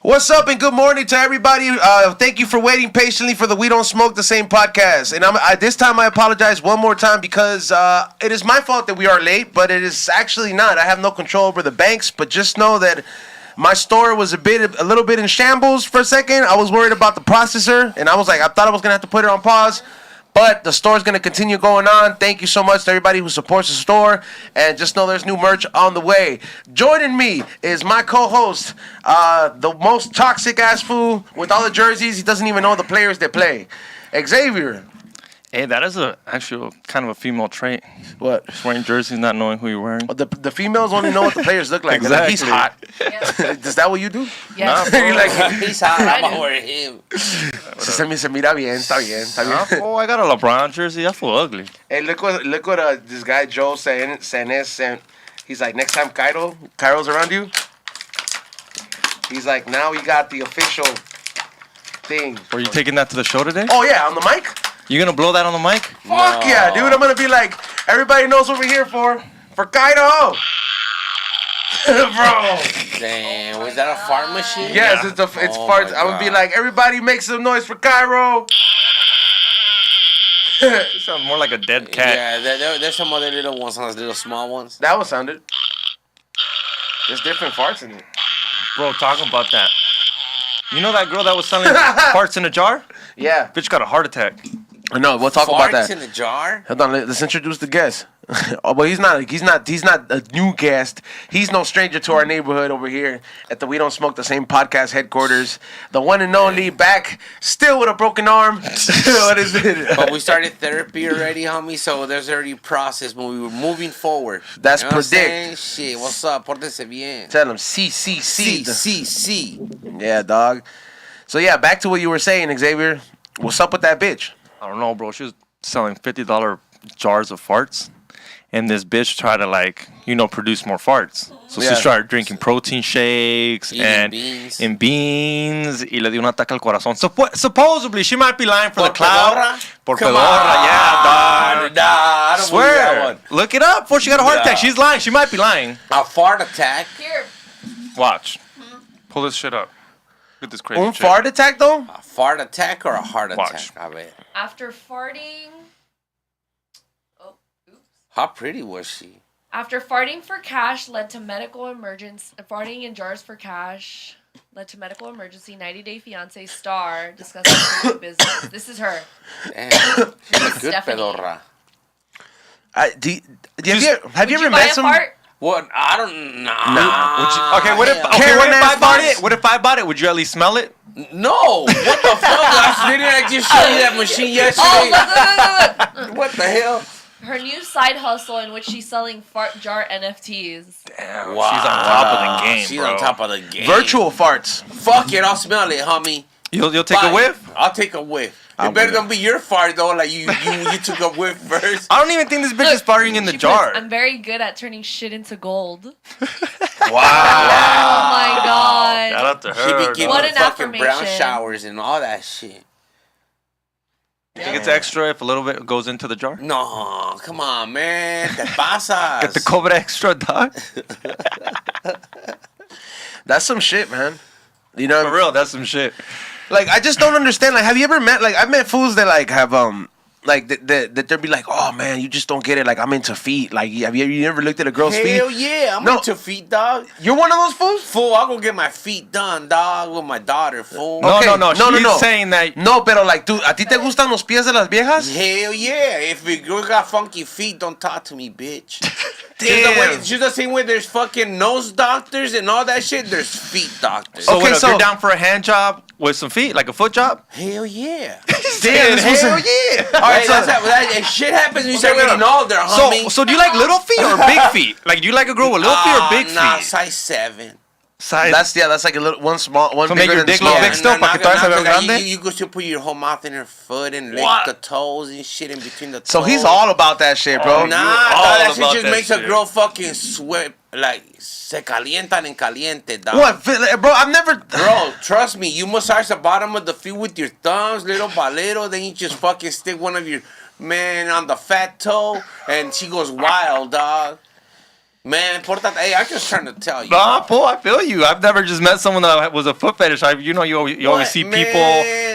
What's up and good morning to everybody. Thank you for waiting patiently for the We Don't Smoke the Same podcast. And this time I apologize one more time because it is my fault that we are late, but it is actually not. I have no control over the banks, but just know that my store was a little bit in shambles for a second. I was worried about the processor, and I thought I was going to have to put it on pause. But the store's going to continue going on. Thank you so much to everybody who supports the store. And just know there's new merch on the way. Joining me is my co-host, the most toxic-ass fool with all the jerseys. He doesn't even know the players that play. Xavier. Hey, that is actually kind of a female trait. What? Just wearing jerseys, not knowing who you're wearing. The females only know what the players look like. Exactly. He's hot. Yeah. Is that what you do? Yeah. You're like, He's hot. I'm gonna wear him. se mira bien, está bien. Oh, I got a LeBron jersey. I feel ugly. Hey, look what this guy Joe sent. He's like, next time Cairo's around you, he's like, now we got the official thing. Were you taking that to the show today? Oh yeah, on the mic? You gonna blow that on the mic? Fuck yeah, dude. I'm gonna be like, everybody knows what we're here for Cairo. Bro. Damn, was that a fart machine? Yes, it's farts. I'm gonna be like, everybody make some noise for Cairo. It sounds more like a dead cat. Yeah, there's some other little ones, those little small ones. That one sounded. There's different farts in it. Bro, talking about that. You know that girl that was selling parts in a jar? Yeah. Bitch got a heart attack. No, we'll talk about that. Farts in a jar? Hold on, let's introduce the guest. Oh, but he's not a new guest. He's no stranger to our neighborhood over here at the We Don't Smoke the Same podcast headquarters. The one and only, back still with a broken arm. What is it? But we started therapy already, homie, so there's already process when we were moving forward. That's You know what I'm PREDIKT. saying? Shit, what's up? Pórtese bien. Tell him CCC. C. Yeah, dog. So yeah, back to what you were saying, Xavier. What's up with that bitch? I don't know, bro. She was selling $50 jars of farts. And this bitch tried to, produce more farts. So Yeah. she started drinking protein shakes Eating beans. Y le dio un ataque al corazón. Supposedly, she might be lying for the cloud. Por Come pedorra, on. yeah, dog. Nah, I don't believe that Swear. one. Look it up before she got a heart attack. Yeah. She's lying. She might be lying. A fart attack? Here. Watch. Pull this shit up. Look at this crazy shit. Fart attack though? A fart attack or a heart Watch. attack? I bet. After farting. Oh, oops. How pretty was she? After farting for cash led to medical emergency. Farting in jars for cash led to medical emergency. 90-Day Fiancé star discussing business. This is her. Damn, she's a good Stephanie. pedorra. Have you Would ever you buy met a some? fart? What? I don't know. Okay, what if I bought it? What if I bought it? Would you at least smell it? No! What the fuck? Didn't I just show you that machine yesterday? Oh, look. What the hell? Her new side hustle in which she's selling fart jar NFTs. Damn, she's on top of the game, She's bro. on top of the game. Virtual farts. Fuck it, I'll smell it, homie. You'll take Bye. a whiff? I'll take a whiff. I'm It better gonna- don't be your fart though. Like you took a whiff first. I don't even think this bitch is farting in the She jar. puts, I'm very good at turning shit into gold. Wow. Oh my god. Shout out to She her. be dog. giving What an fucking brown affirmation. showers and all that shit. You think it's extra if a little bit goes into the jar? No, come on, man. Te pasas. Get the Cobra extra, dog. That's some shit, man. You know, For real, that's some shit. like I just don't understand. Like, have you ever met? Like, I've met fools that have like that they'll be like, oh man, you just don't get it. Like, I'm into feet. Like, have you ever looked at a girl's Hell feet? yeah, I'm No. into feet, dog. You're one of those fools. Fool, I'll go get my feet done, dog, with my daughter, fool. No, Okay, no. no, She's no. saying that. No, pero like, dude, ¿a ti te gustan los pies de las viejas? Hell yeah. If a girl got funky feet, don't talk to me, bitch. Damn. Just the same way there's fucking nose doctors and all that shit, there's feet doctors. So, Okay, if so- you're down for a hand job with some feet, like a foot job? Hell yeah. Damn, this was hell a- yeah. All right, Hey, so if shit happens when you Okay, start wait getting up. older, homie. So do you like little feet or big feet? Like, do you like a girl with little feet or big Nah, feet? size 7. Size. that's like a little one So make bigger your than dick small. look big still, pa' que todavía se vea grande? You could still put your whole mouth in her foot and lick What? the toes and shit in between the toes. So he's all about that shit, bro. Nah, all that shit about just that makes a shit. girl fucking sweat. Like, se calientan en caliente, dog. What, bro? I've never. Bro, trust me, you massage the bottom of the feet with your thumbs, little by little, then you just fucking stick one of your man on the fat toe, and she goes wild, dog. Man, pórtate. Hey, I'm just trying to tell you. Nah, fool, I feel you. I've never just met someone that was a foot fetish. You always What, see man?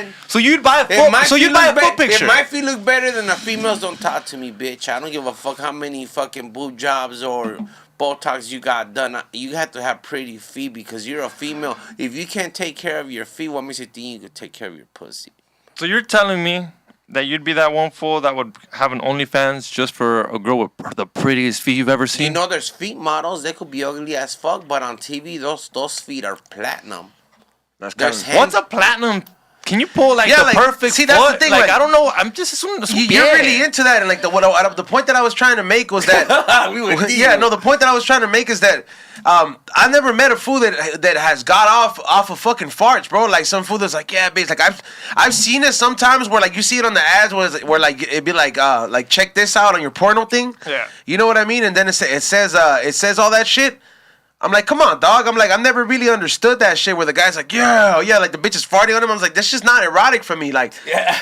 people. So you'd buy a If foot. my So feet you'd buy a look foot picture. If my feet look better than the females, don't talk to me, bitch. I don't give a fuck how many fucking boob jobs or Botox you got done. You have to have pretty feet because you're a female. If you can't take care of your feet, what makes you think you could take care of your pussy? So you're telling me that you'd be that one fool that would have an OnlyFans just for a girl with the prettiest feet you've ever seen? You know, there's feet models. They could be ugly as fuck, but on TV, those feet are platinum. That's There's kind What's a platinum? Can you pull like Yeah, the like, perfect see, that's the foot? thing, Like, like- I don't know. I'm just assuming You're really into that, and like the point that I was trying to make was that the point that I was trying to make is that I never met a fool that has got off of fucking farts, bro. Like some fool that's like, yeah, bitch. Like I've seen it sometimes where like you see it on the ads where like it'd be like check this out on your porno thing. Yeah. You know what I mean? And then it says all that shit. I'm like, come on, dog. I'm like, I've never really understood that shit where the guy's like, yeah, like the bitch is farting on him. I was like, this just not erotic for me. Like,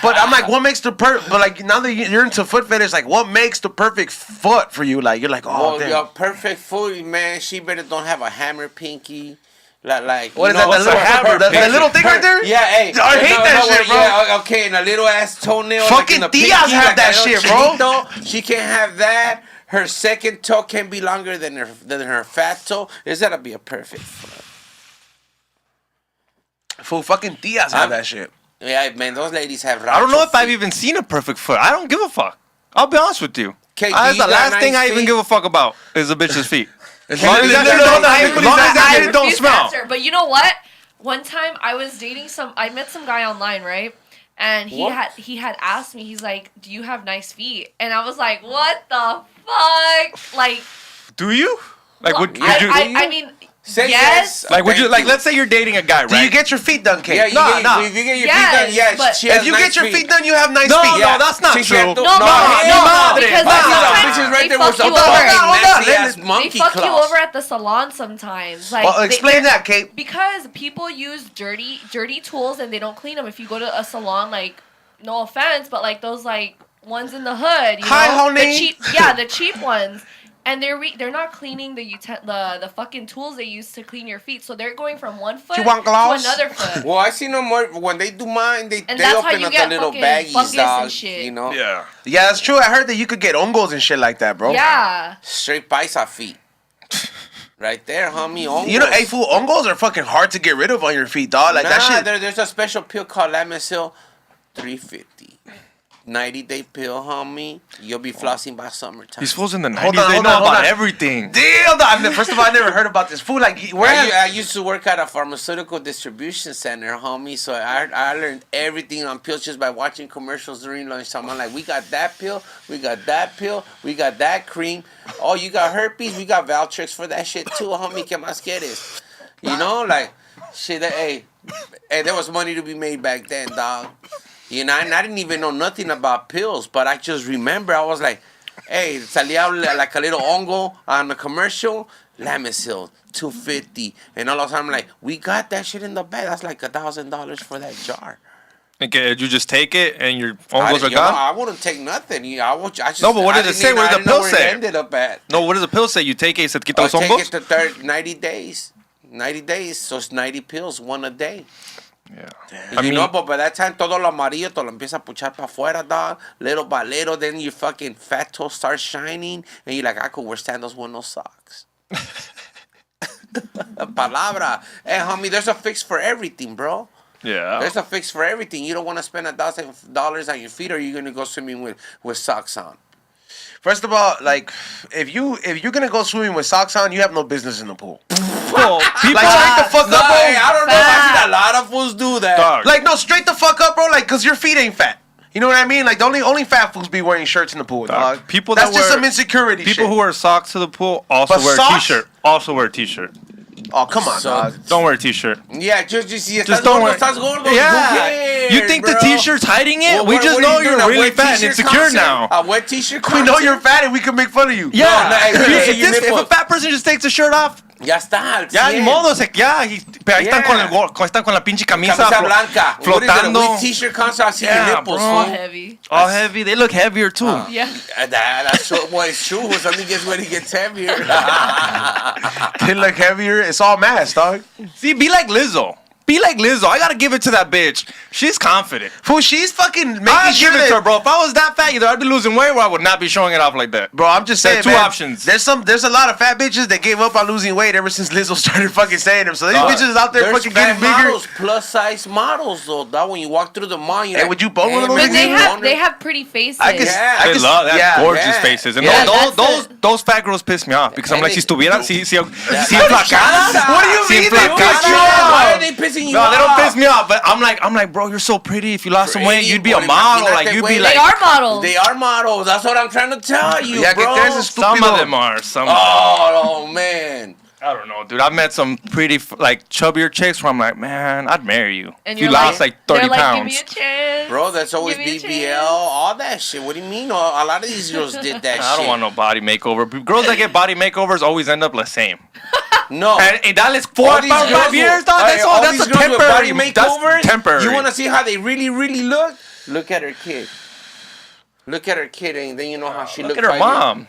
but I'm like, what makes the but like now that you're into foot fetish, like, what makes the perfect foot for you? Like, you're like, oh, Well, damn. your perfect foot, man. She better don't have a hammer pinky. Like What you is that? know, The little hammer, the little thing right there? Yeah, hey. I hate that shit, bro. Yeah, okay, and a little ass toenail. Fucking like in the Tias pinky, have like that a little shit, bro. chinito. She can't have that. Her second toe can be longer than her fat toe. It's gotta be a perfect foot. Fool, fucking Tias have that shit. Yeah, man, those ladies have. I don't know if I've feet. even seen a perfect foot. I don't give a fuck. I'll be honest with you. Okay, That's you the got last thing nice I even feet? give a fuck about is a bitch's feet. As long as that shit don't refuse to smell. answer, but you know what? One time I was dating I met some guy online, right? And he had asked me, he's like, do you have nice feet? And I was like, what the fuck? Like, Do you? Like, well, would you? I mean, Say yes. Like, would you? Thank Like, let's say you're dating a guy, right? Do you get your feet done, Kate? Yeah, No. if you get your Yes, feet done, yes. but- She has If you nice get your feet done, you have nice No, feet. no, that's not She true. can't do- No, madre. because Nah. sometimes bitches they right there fuck with you some over. nasty ass They monkey fuck you claws. over at the salon sometimes. Like, Well, explain that, Kate. Because people use dirty tools and they don't clean them. If you go to a salon, like, no offense, but like those like ones in the hood, you Hi, know, honey. the cheap ones, and they're not cleaning the fucking tools they use to clean your feet. So they're going from one foot You want to gloves? another foot. Well, I see no more when they do mine. They And that's how open you up get the little fucking baggies, fungus and dog. shit. You know, Yeah. Yeah, that's true. I heard that you could get hongos and shit like that, bro. Yeah. straight paisa feet. Right there, homie. Hongos. You know, hey, fool, hongos are fucking hard to get rid of on your feet, dog. Like that shit. There's a special pill called Lamisil, $350. 90-day pill, homie. You'll be flossing by summertime. These fools in the 90s, Hold on, they hold know on, hold about on. everything. Damn, dog. First of all, I never heard about this fool. Like, where? I used to work at a pharmaceutical distribution center, homie. So I learned everything on pills just by watching commercials during lunchtime. I'm like, we got that pill, we got that pill, we got that cream. Oh, you got herpes? We got Valtrex for that shit too, homie. ¿Qué más quieres? You know, like, shit. Hey, there was money to be made back then, dog. You know, and I didn't even know nothing about pills, but I just remember I was like, hey, salía like a little hongo on the commercial, Lamisil, $250. And all of a sudden I'm like, we got that shit in the bag. That's like $1,000 for that jar. Okay, did you just take it and your I uncles are gone? I wouldn't take nothing. I just, No, but what I did it didn't say? even- What I did the didn't know pill where say? it ended up at. No, what does the pill say? You take it, y se te quita los Take hongos? it to 90 days. 90 days, so it's 90 pills, one a day. Yeah. I mean, but by that time, todo lo amarillo, te lo empieza a puchar para afuera, dog. Little by little, then your fucking fat toe starts shining, and you're like, I could wear sandals with no socks. Palabra. Hey, homie, there's a fix for everything, bro. Yeah. There's a fix for everything. You don't want to spend $1,000 on your feet, or you're going to go swimming with socks on. First of all, like, if you're gonna go swimming with socks on, you have no business in the pool. Well, people Like, straight the fuck No, up, bro. hey, I don't know. I seen a lot of fools do that. Dog. Like, no, straight the fuck up, bro. Like, cause your feet ain't fat. You know what I mean? Like, the only fat fools be wearing shirts in the pool, Dog. dog. People That's that just wear- some insecurity People shit. who wear socks to the pool also But wear a socks? t-shirt. Also wear a t-shirt. Oh, come on, So- dog. Don't wear a t-shirt. Yeah, just Just don't wear. Estás gordo. Yeah. Who cares, You think the bro? t-shirt's hiding it? Well, We what- just what know are you you're doing, a really wet fat and t-shirt insecure concert? now. A wet t-shirt We know concert? you're fat and we can make fun of you. Yeah. No, hey, If really, this- you if a nipples. fat person just takes the shirt off, Ya está, al ya, ni 100. modo. It's like, yeah, Pero ahí están Yeah. están con la pinche camisa, Camisa blanca. flotando. What is it, a t-shirt concert? I see Yeah, your nipples, bro. All fool. heavy. All heavy. They look heavier too. Yeah. That's true. Well, it's true. When something gets when it gets heavier. They look heavier. It's all mass, dog. See, be like Lizzo. Be like Lizzo. I gotta give it to that bitch. She's confident. Fool, she's fucking making I'd sure give it to her, that, bro. If I was that fat, either I'd be losing weight or I would not be showing it off like that. bro. I'm just There's saying, two man, options. There's a lot of fat bitches that gave up on losing weight ever since Lizzo started fucking saying them. So these Dog, bitches out there There's fucking fat getting bigger. models, plus size models, though. That when you walk through the mall, you're Hey, like, would you bone one of those But niggas? they have pretty faces. I can, Yeah. I They can, love that. yeah. Gorgeous yeah. faces. And Yeah, those fat girls piss me off because I'm And like, they- si estuviera, si Yeah. enflacadas. What do you Si mean they enflacadas. piss you Why off? are they pissing you No, off? they don't piss me off, but I'm like, bro, you're so pretty. If you lost some weight, Pretty, you'd be a bro, model. imagínate, Like, you'd be güey. like, They are models. They are models. That's what I'm trying to tell you, Yeah, que bro. crees es some estúpido. of them are. Some. Oh, man. I don't know, dude. I've met some pretty, like, chubbier chicks where I'm like, man, I'd marry you. And If you you're lost, like, 30 they're like, pounds. give me a chance. Bro, that's always Give me a BBL, chance. all that shit. What do you mean? A lot of these girls did that shit. I don't want no body makeover. Girls that get body makeovers always end up the same. No. And that is 4 All or these 5 girls years, with- dog. hey, all That's these a girls with temporary. body That's makeovers, temporary. You want to see how they really, really look? Look at her kid. Look at her kid, and then you know how she Look looked. at her 5 years. mom.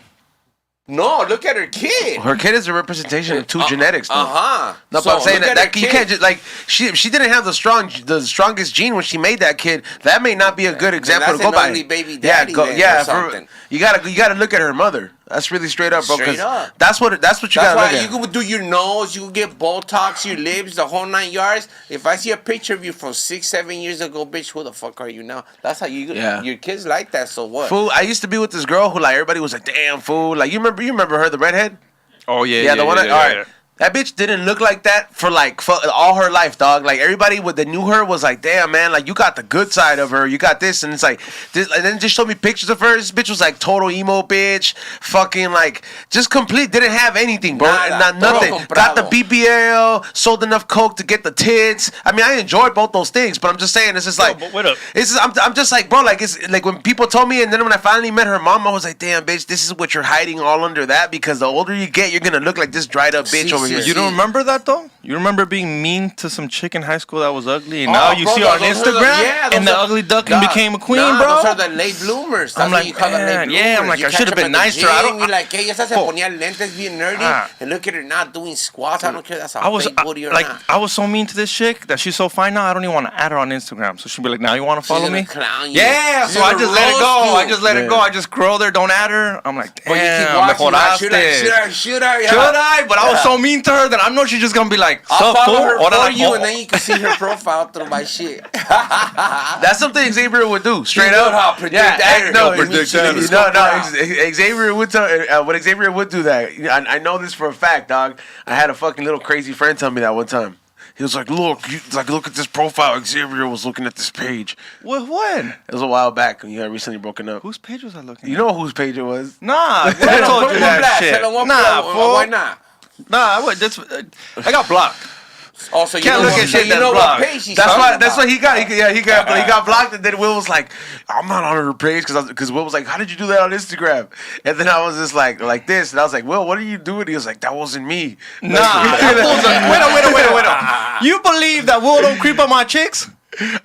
No, look at her kid. Her kid is a representation of two genetics, though. Uh-huh. No, So, but I'm saying look that, at that her you kid. can't just like she didn't have the strongest gene when she made that kid. That may not be a good example that's to go an by. ugly baby daddy yeah, then yeah. or something. You gotta look at her mother. That's really straight up, bro. 'cause Straight up. That's what you That's gotta why look you at. could do your nose, you could get Botox, your lips, the whole 9 yards. If I see a picture of you from 6-7 years ago, bitch, who the fuck are you now? That's how you. Yeah. Your kids like that. So what? Fool, I used to be with this girl who like everybody was like, damn fool. Like you remember her, the redhead? Oh, yeah. Yeah, the one. All right. yeah. That bitch didn't look like that for all her life, dog. Like everybody that knew her was like, damn man, like you got the good side of her, you got this, and it's like, this, and then just showed me pictures of her. This bitch was like total emo bitch, fucking like just complete, didn't have anything, bro, Nada, not nothing. todo Got the comprado. BBL, sold enough coke to get the tits. I mean, I enjoyed both those things, but I'm just saying, it's just like, but wait up. it's just, I'm just like, bro, like it's like when people told me, and then when I finally met her mom, I was like, damn bitch, this is what you're hiding all under that, because the older you get, you're gonna look like this dried up bitch See, over see, here. see. You don't remember that though? You remember being mean to some chick in high school that was ugly, and Oh, now you bro, see her on those are the- Instagram, yeah, and those the are- ugly duckling Nah, became a queen, nah, bro. Those are the late bloomers. That's I'm what like, you call the late man, bloomers. yeah, I'm like, You I catch should've them been at the nicer. I gym, don't- You're like, hey, esa se Oh. ponía lentes bien nerdy, Ah. and look at her not doing squats. I don't care. That's a I was fake booty or like, not. I was so mean to this chick that she's so fine now. I don't even want to add her on Instagram. So she'll be like, "Now you want to follow gonna me?" clown you. Yeah. She's So I gonna just let it roast go. you. I just let it Yeah. go. I just scroll there. Don't add her. I'm like, But you keep damn, watching. Like, should I? mejoraste. Should I? Yeah. Should I? But I was so mean to her that I know she's just gonna be like, I'll "Sup, follow fool?" her Or for like, you, "Oh." and then you can see her profile through my shit. That's something Xavier would do, straight You know up. how predict that. no, He'll predict no, that. Xavier would tell. What Xavier would do that. I know this for a fact, dog. I had a fucking little crazy friend tell me that one time. He was like, look at this profile. Xavier was looking at this page. When? It was a while back when you had recently broken up. Whose page was I looking? You at? know whose page it was? Nah, I Tell him, told put you him on that blast. shit. Tell him what Nah, pro- fool. why not? Nah, I got blocked. Also, you Can't know look what, at shit you that's know blocked. what page he's That's talking why. That's about. what he got. He got blocked, and then Will was like, "I'm not on her page," because Will was like, "How did you do that on Instagram?" And then I was just like this, and I was like, "Will, what are you doing?" He was like, "That wasn't me." Nah, that fool's wait a. You believe that Will don't creep on my chicks?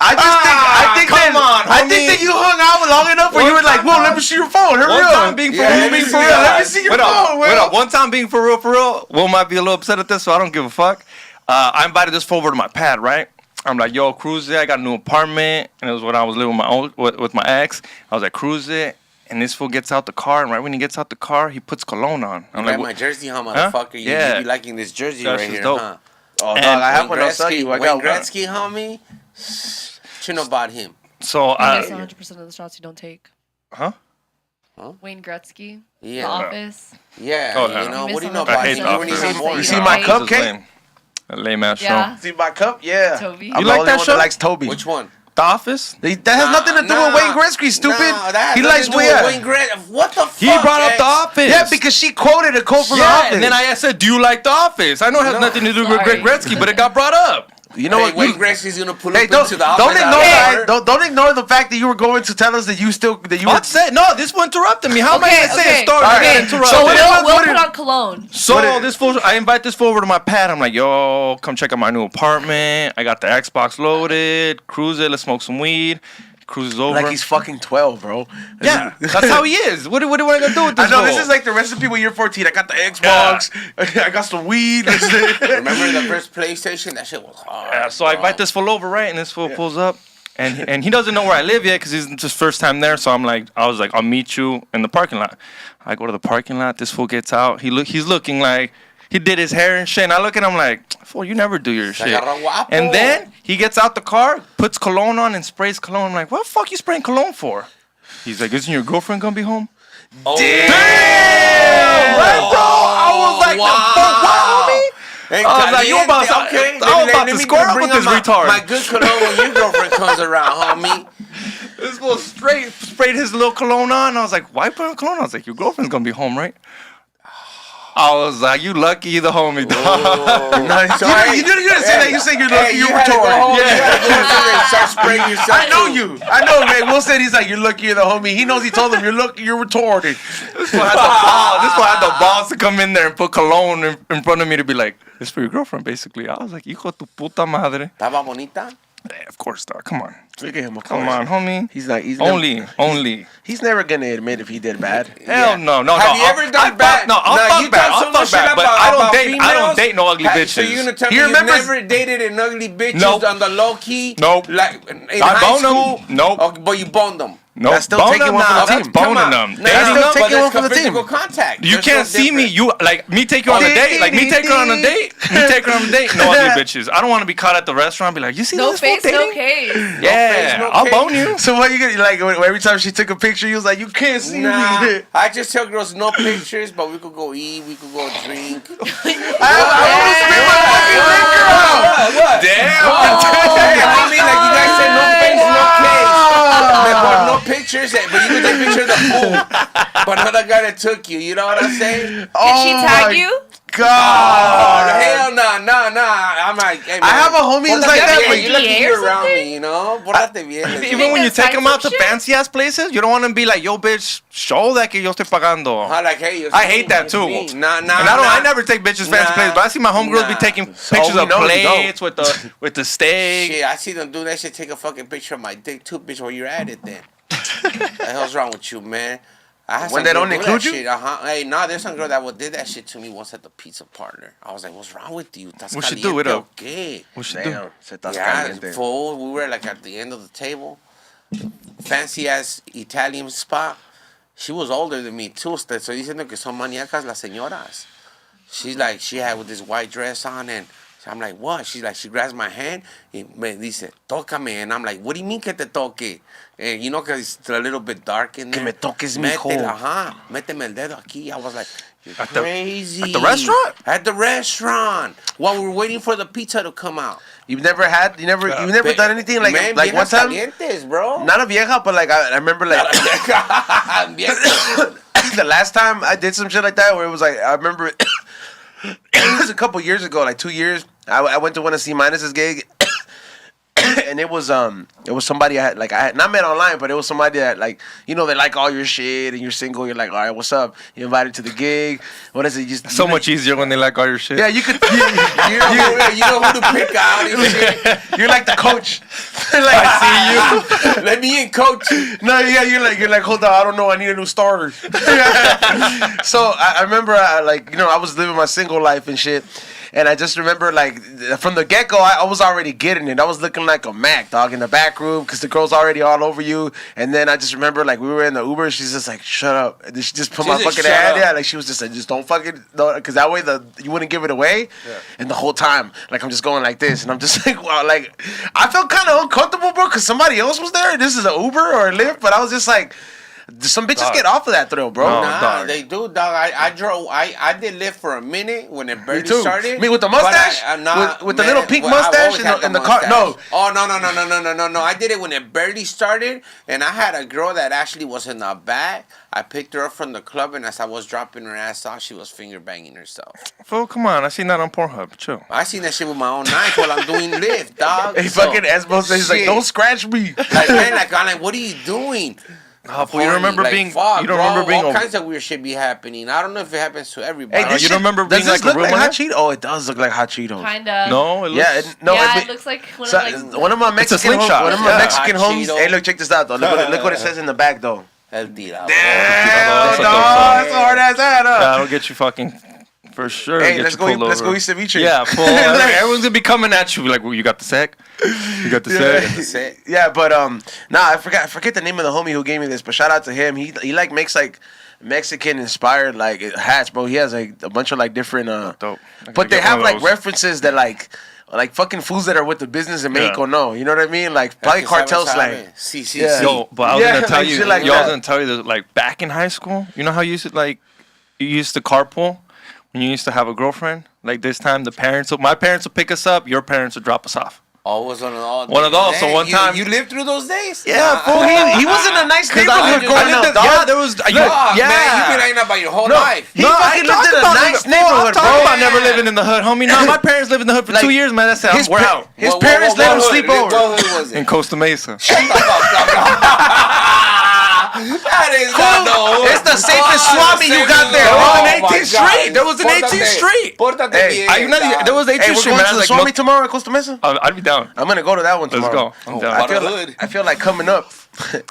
I think come on, I think homie. that you hung out long enough where you were like, "Will, let me see your phone." Hurry One up. time being for Yeah, real, let me being see for real. that. Let me see your Wait phone, wait Will. One time being for real. Will might be a little upset at this, so I don't give a fuck. I invited this fool over to my pad, right? I'm like, yo, cruise it. I got a new apartment, and it was when I was living with my ex. I was like, cruise it, and this fool gets out the car, and right when he gets out the car, he puts cologne on. I'm Like like, my jersey, huh, motherfucker? You Yeah. be liking this jersey That's right just here, dope. huh? Oh, And dog, I have Wayne one. I'll sell you. I Wayne got one. Gretzky, homie. You know about him. so That's 100% of the shots you don't take. huh? Wayne Gretzky, Yeah. The Office. Yeah, Oh, yeah. you know, You what do you miss know out I about hate him? The You weren't Office. even born. You see Yeah. my Hey. cupcake? A lame ass Yeah. See my cup? Yeah. Toby. I'm You the like only that one show? that likes Toby. Which one? show. The Office. That has nothing to do with Wayne Gretzky, stupid. Nah, that has He nothing likes to do with Wayne Wayne. Gretzky. What the fuck? He brought up X? The Office. Yeah, because she quoted a quote from The Yeah, Office. and then I said, "Do you like The Office?" I know it has No. nothing to do with Sorry. Greg Gretzky, but it got brought up. You know what? Wayne Gretzky's gonna pull Hey, up into the office. don't ignore the fact that you were going to tell us that you were. No, this one interrupted me. How am I gonna say a story? All right. Interrupt. So We'll put on cologne. So this fool, I invite this fool over to my pad. I'm like, yo, come check out my new apartment. I got the Xbox loaded. Cruise it. Let's smoke some weed. Cruises over. Like he's fucking 12, bro. Yeah, that's how he is. What am I gonna do with this? I know fool? this is like the recipe when you're 14. I got the Xbox. I got some weed. Remember the first PlayStation? That shit was hard. Yeah, so I invite this fool over, right? And this fool pulls up. And he doesn't know where I live yet because he's just first time there. So I was like, I'll meet you in the parking lot. I go to the parking lot. This fool gets out. He's looking like he did his hair and shit. And I look at him like, fool, you never do your shit. And then he gets out the car, puts cologne on, and sprays cologne. I'm like, what the fuck you spraying cologne for? He's like, isn't your girlfriend gonna be home? Oh. Damn! Right, bro? I was like, the fuck, what, homie? I was like, you about to, okay. I'm about to score up with this retard. My good cologne when your girlfriend comes around, homie. This fool sprayed his little cologne on. I was like, why put on cologne? I was like, your girlfriend's gonna be home, right? I was like, you lucky you the homie, dog. You didn't say that. You said you're lucky you were torn. Start spraying yourself. I know you. I know, man. Will said he's like, you're lucky you're the homie. He knows he told him you're lucky you're retarded. This fool had the balls to come in there and put cologne in front of me to be like, it's for your girlfriend, basically. I was like, hijo de tu puta madre. Estaba bonita? Yeah, of course, dog. Come on. Look at him. Come on, homie. He's like, Only. He's never gonna admit if he did bad. Hell no. Have you ever done bad? I'll fuck bad, but I don't date no ugly bitches. So you're gonna tell me He you remembers- never dated an ugly bitch Nope. on the low key? Nope. Like in I high boned school? them. Nope. Okay, but you boned them. No, That's still taking one from the team. Boning Come on. them. No, That's no, still no, taking but one from the that's team. physical contact. You There's can't no see me. difference. You like me take you on a date. Like me take her on a date. Me take her on a date. No ugly bitches. I don't want to be caught at the restaurant. And be like, you see No this fool face, no dating? case. Yeah, no I'll case. bone you. So what you gonna like? Every time she took a picture, he was like, "You can't see Nah, me." I just tell girls no pictures, but we could go eat, we could go drink. What? Damn. I mean, like you guys said, no face, no case. Mejor no pictures, but you can take pictures of the fool, but not the guy that took you. You know what I'm saying? Did she tag you? Oh, God. hell no. I'm like, hey, man, I have a homie who's like that, but you lucky PA or you're around something? me, you know? Pórtate bien. Even when you that's take like them out some to shit? fancy ass places, you don't want to be like, yo, bitch, show that que yo estoy pagando. Like, hey, I hate that too. Nah. And I never take bitches fancy Nah. places, but I see my homegirls be Nah. taking pictures we of know you plates with the steak. Shit, I see them do that shit. Take a fucking picture of my dick too, bitch. Where you're at it then? The hell's wrong with you, man? I had When some they girl don't do include that you? shit. Hey, nah, there's some girl that did that shit to me once at the pizza partner. I was like, what's wrong with you? ¿Estás We should do it caliente up. o qué? What should do? Damn, se estás Yeah, caliente. fool. We were like at the end of the table, fancy ass Italian spot. She was older than me too. Te estoy diciendo que son maníacas las señoras. She's like, she had with this white dress on, and I'm like, what? She's like, she grabs my hand and me dice, tócame. And I'm like, what do you mean que te toque? And you know, because it's a little bit dark in there. Que me toques, mijo. Méteme el dedo aquí. I was like, you're At the- crazy. at the restaurant? At the restaurant. While we were waiting for the pizza to come out. You've never done anything like Man, one viejas time? calientes, bro. Not a vieja, but like I remember like Viejas. the last time I did some shit like that where it was like I remember it was a couple years ago, like 2 years. I went to one of C Minus's gig. And it was somebody I had not met online, but it was somebody that like, you know, they like all your shit and you're single, you're like, all right, what's up? You invited to the gig. What is it? So much easier when they like all your shit. Yeah, you could You know who to pick out and shit. you're like the coach. Like, I see you. Let me in, coach. No, yeah, you're like, hold on, I don't know, I need a new starter. So I remember, I was living my single life and shit, and I just remember, like, from the get go, I was already getting it. I was looking like a Mac, dog, in the back room, because the girl's already all over you. And then I just remember, like, we were in the Uber, she's just like, shut up. And then she just put my She just fucking shut hand, up. yeah, like, she was just like, just don't fucking, because that way you wouldn't give it away. Yeah. And the whole time, like, I'm just going like this, and I'm just like, wow, like, I felt kind of uncomfortable, bro, because somebody else was there. This is an Uber or a Lyft, but I was just like, Some bitches Dog. get off of that thrill, bro. No. Nah, dog. they do, dog. I did live for a minute when it barely too. started. Me with the but mustache? With the little pink mustache in the car? No. Oh, no. I did it when it barely started, and I had a girl that actually was in the back. I picked her up from the club, and as I was dropping her ass off, she was finger banging herself. Fool, come on. I seen that on Pornhub. Chill. I seen that shit with my own eyes while I'm doing lift, dog. He fucking Esmo says, he's like, shit. don't scratch me. Like, man, I'm like, what are you doing? Oh, fool, you don't remember being. Fuck, You don't bro, remember being. all kinds of weird shit be happening. I don't know if it happens to everybody. Hey, this you shit, don't remember does being this like a look real like hot one? Cheetos? Oh, it does look like hot Cheetos. Kinda. No, it looks. Yeah, It looks like one so, of like. one of my Mexican homies, slingshot. one of my Yeah. Mexican Hot homies. Cheeto. Hey, look, check this out though. Look what it says in the back though. El tirado. Damn, That's a dog, dope song. that's a hard ass ad, huh? That'll get you fucking for sure. Hey, get let's you go. pulled Let's go over. eat ceviche. Yeah, full. Everyone's gonna be coming at you like, well, you got the sack. You got the sack. That's it. Yeah, but I forget the name of the homie who gave me this, but shout out to him. He like makes like Mexican inspired like hats, bro. He has like a bunch of like different Dope. I but gotta they get have one of like those. references that like fucking fools that are with the business in Mexico know. You know what I mean? Like probably Que cartels sabe, like. sabe. Sí, Yeah. Yo, but I was Yeah, gonna tell like you, shit like yo, I was that. gonna tell you that, like back in high school, you know how you used to like, you used to carpool when you used to have a girlfriend. Like this time, my parents would pick us up, your parents would drop us off. Always one of those. One of those, so one time- you lived through those days. Yeah, fool. He was in a nice neighborhood growing up, dog. Yeah, there was. Fuck, man, you've been hanging out about your whole life. He fucking lived in a nice neighborhood, I'm talking bro. about never living in the hood, homie. No, my parents lived in the hood for Like, 2 years, man. That's it. We're out His parents let him sleep over. What hood was in it? Costa Mesa. Shut the fuck up. That is not no hood. It's the safest swami you got there, There bro. was an Oh my 18th God. Street. There was an 18th Pórtate- Street. Pórtate Hey, bien, dog. There was 18th Hey, we're Street, going man. to the Like, swami tomorrow at Costa Mesa. I'd be down. I'm gonna go to that one Let's tomorrow. go. I'm down. What a hood. I feel like coming up.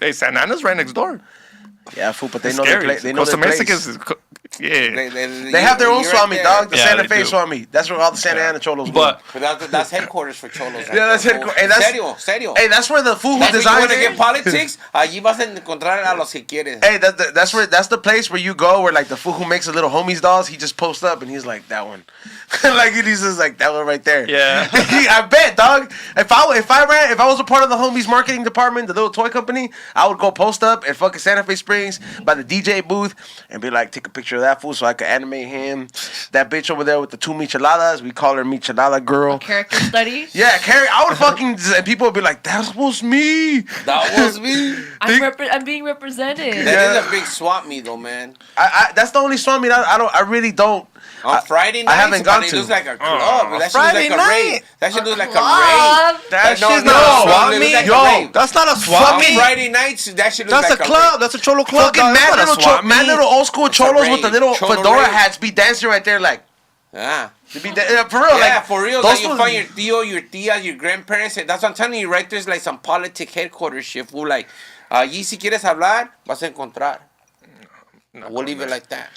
Hey, Santa Ana's right next door. Yeah, fool, but they It's know their scary. place. They know Costa their Mesa place. is, yeah. They have their own you're right swami, there. dog. The Yeah, Santa they Fe do. swami. That's where all the Santa Ana cholos go. But But that's headquarters for cholos. Right Yeah, that's there, headquarters. fool. Hey, that's- Serio. Hey, that's where the fool who That's where you designs want to get it. politics. Allí vas a encontrar a los que quieres. Hey, that's the place where you go where like the fool who makes the little homies dolls, he just posts up and he's like that one, like he's just like that one right there. Yeah. I bet, dog. If I was a part of the homies marketing department, the little toy company, I would go post up at fucking Santa Fe Springs by the DJ booth and be like, take a picture of that fool so I could animate him. That bitch over there with the 2 micheladas, we call her Michelada girl. Character study. Yeah, Carrie. I would fucking and people would be like, that was me. That was me. I'm being represented. That is a big swap meet, though, man. That's the only swap meet I really don't. On Friday nights, haven't gone but to. It looks like a club. That shit Friday looks like a rave. night? That shit looks like a Club. rave. that No, shit's no, not a no, swap it meet. looks like a Yo, rave. that's not a swap On meet. Friday nights, that shit looks That's like a club. That's a cholo club. Fucking dog. That's mad not a little, swap mad meet. little old school It's a cholos with the rave. little Cholo fedora rave. hats be dancing right there like. Yeah. They be for real, Yeah, like for real. those Like you fools- find your tío, your tía, your grandparents. That's what I'm telling you, right? There's like some politic headquarters shit. Fool. Like, allí si quieres hablar, vas a encontrar. We'll leave it like that.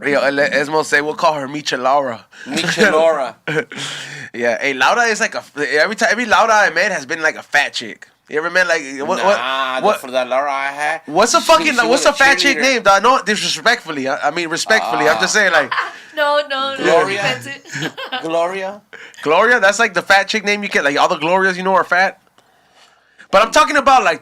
Yo, let Esmo say we'll call her Michelara. Michelora. Yeah, hey, Laura is like every Laura I met has been like a fat chick. You ever met like For that Laura I had. what's a fucking she what's was a fat chick cheerleader. name, dog? No, disrespectfully. I mean respectfully. I'm just saying like No. Gloria. That's it. Gloria. Gloria. That's like the fat chick name you get. Like all the Glorias you know are fat. But I'm talking about like